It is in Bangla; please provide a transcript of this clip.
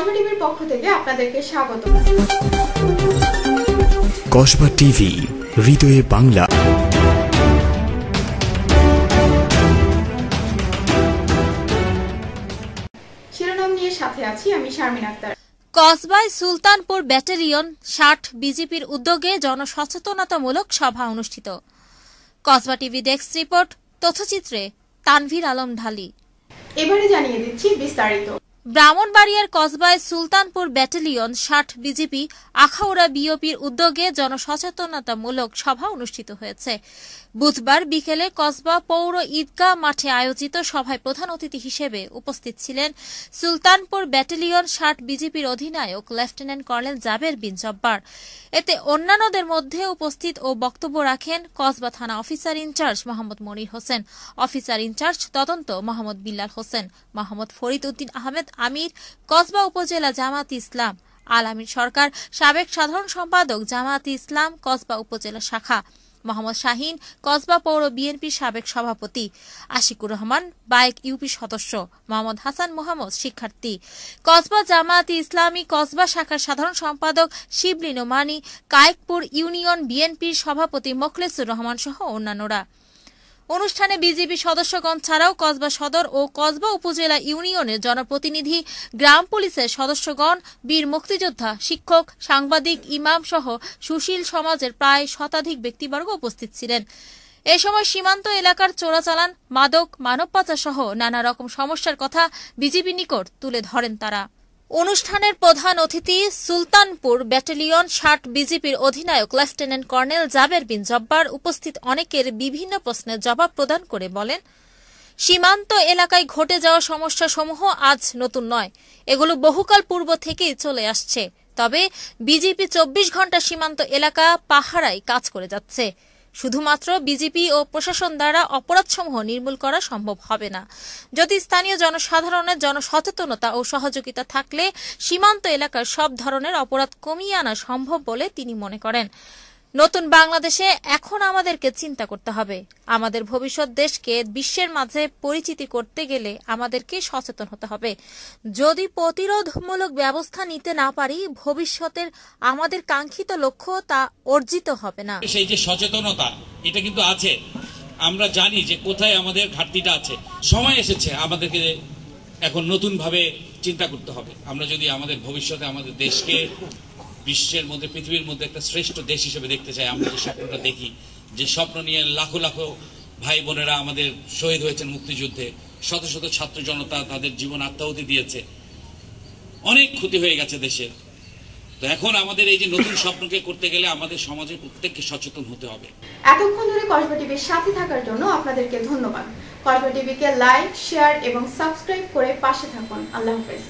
কসবা টিভির পক্ষ থেকে আপনাদেরকে স্বাগত। কসবা টিভি, হৃদয়ে বাংলা। শিরোনাম নিয়ে সাথে আছি আমি শারমিন আক্তার। কসবায় সুলতানপুর ব্যাটালিয়ন 60 বিজেপির উদ্যোগে জনসচেতনতামূলক সভা অনুষ্ঠিত। কসবা টিভি ডেস্ক রিপোর্ট, তথ্যচিত্রে তানভীর আলম ঢালি। এবারে জানিয়ে দিচ্ছি বিস্তারিত। ব্রাহ্মণবাড়িয়ার কসবায় সুলতানপুর ব্যাটালিয়ন 60 বিজেপি আখাউড়া বিওপির উদ্যোগে জনসচেতনতামূলক সভা অনুষ্ঠিত হয়েছে। বুধবার বিকেলে কসবা পৌর ঈদগাহ মাঠে আয়োজিত সভায় প্রধান অতিথি হিসেবে উপস্থিত ছিলেন সুলতানপুর ব্যাটালিয়ন 60 বিজেপির অধিনায়ক লেফটেন্যান্ট কর্নেল জাবের বিন জব্বার। এতে অন্যান্যদের মধ্যে উপস্থিত ও বক্তব্য রাখেন কসবা থানা officer in charge Mohammad Monir Hossain, officer in charge তদন্ত মোহাম্মদ বিল্লাল হোসেন, মোহাম্মদ ফরিদ উদ্দিন আহমেদ আমির, কসবা উপজেলা জামায়াতে ইসলাম, আলামিন সরকার, সাবেক সাধারণ সম্পাদক জামায়াতে ইসলাম কসবা উপজেলা শাখা, মোহাম্মদ শাহিন, কসবা পৌর বিএনপির সাবেক সভাপতি, আশিকুর রহমান, বাইক ইউপি সদস্য, মোহাম্মদ হাসান মোহাম্মদ শিক্ষার্থী, কসবা জামায়াতে ইসলামী কসবা শাখার সাধারণ সম্পাদক শিবলি নোমানি, কায়েকপুর ইউনিয়ন বিএনপির সভাপতি মোখলেসুর রহমান সহ অন্যান্যরা। অনুষ্ঠানে বিজেপি সদস্যগণ ছাড়াও কসবা সদর ও কসবা উপজেলা ইউনিয়নের জনপ্রতিনিধি, গ্রাম পুলিশের সদস্যগণ, বীর মুক্তিযোদ্ধা, শিক্ষক, সাংবাদিক, ইমাম সহ সুশীল সমাজের প্রায় শতাধিক ব্যক্তিবর্গ উপস্থিত ছিলেন। এ সময় সীমান্ত এলাকার চোরাচালান, মাদক, মানব পাচার সহ নানা রকম সমস্যার কথা বিজেপি নিকট তুলে ধরেন তারা। অনুষ্ঠানের প্রধান অতিথি সুলতানপুর ব্যাটালিয়ন 60 বিজেপির অধিনায়ক লেফটেন্যান্ট কর্নেল জাবের বিন জব্বার উপস্থিত অনেকের বিভিন্ন প্রশ্নের জবাব প্রদান করে বলেন, সীমান্ত এলাকায় ঘটে যাওয়া সমস্যাসমূহ আজ নতুন নয়, এগুলো বহুকাল পূর্ব থেকেই চলে আসছে। তবে বিজেপি 24 ঘণ্টা সীমান্ত এলাকা পাহারায় কাজ করে যাচ্ছে। শুধুমাত্র বিজেপি ও প্রশাসন দ্বারা অপরাধসমূহ নির্মূল করা সম্ভব হবে না। যদি স্থানীয় জনসাধারণের জনসচেতনতা ও সহযোগিতা থাকলে সীমান্ত এলাকার সব ধরনের অপরাধ কমিয়ে আনা সম্ভব বলে তিনি মনে করেন। নতুন বাংলাদেশে এখন আমাদেরকে চিন্তা করতে হবে। আমাদের ভবিষ্যৎ দেশকে বিশ্বের মাঝে পরিচিতি করতে গেলে আমাদেরকে সচেতন হতে হবে। যদি প্রতিরোধমূলক ব্যবস্থা নিতে না পারি, ভবিষ্যতের আমাদের কাঙ্ক্ষিত লক্ষ্য তা অর্জিত হবে না। সেই যে সচেতনতা, এটা কিন্তু আছে। আমরা জানি যে কোথায় আমাদের ঘাটতিটা আছে। সময় এসেছে আমাদেরকে এখন নতুন ভাবে চিন্তা করতে হবে। আমরা যদি আমাদের ভবিষ্যতে আমাদের দেশকে বিশ্বের মধ্যে, পৃথিবীর মধ্যে একটা শ্রেষ্ঠ দেশ হিসেবে দেখতে চাই, আমরা যে স্বপ্নটা দেখি, যে স্বপ্ন নিয়ে লাখো লাখো ভাই বোনেরা আমাদের শহীদ হয়েছেন মুক্তিযুদ্ধে, শত শত ছাত্র জনতা তাদের জীবন আত্মাহুতি দিয়েছে, অনেক ক্ষতি হয়ে গেছে দেশের। তো এখন আমাদের এই যে নতুন স্বপ্নকে করতে গেলে আমাদের সমাজের প্রত্যেককে সচেতন হতে হবে। এতক্ষণ ধরে কসবা টিভির সাথে থাকার জন্য আপনাদেরকে ধন্যবাদ। কসবা টিভিকে লাইক, শেয়ার এবং সাবস্ক্রাইব করে পাশে থাকুন। আল্লাহ হাফেজ।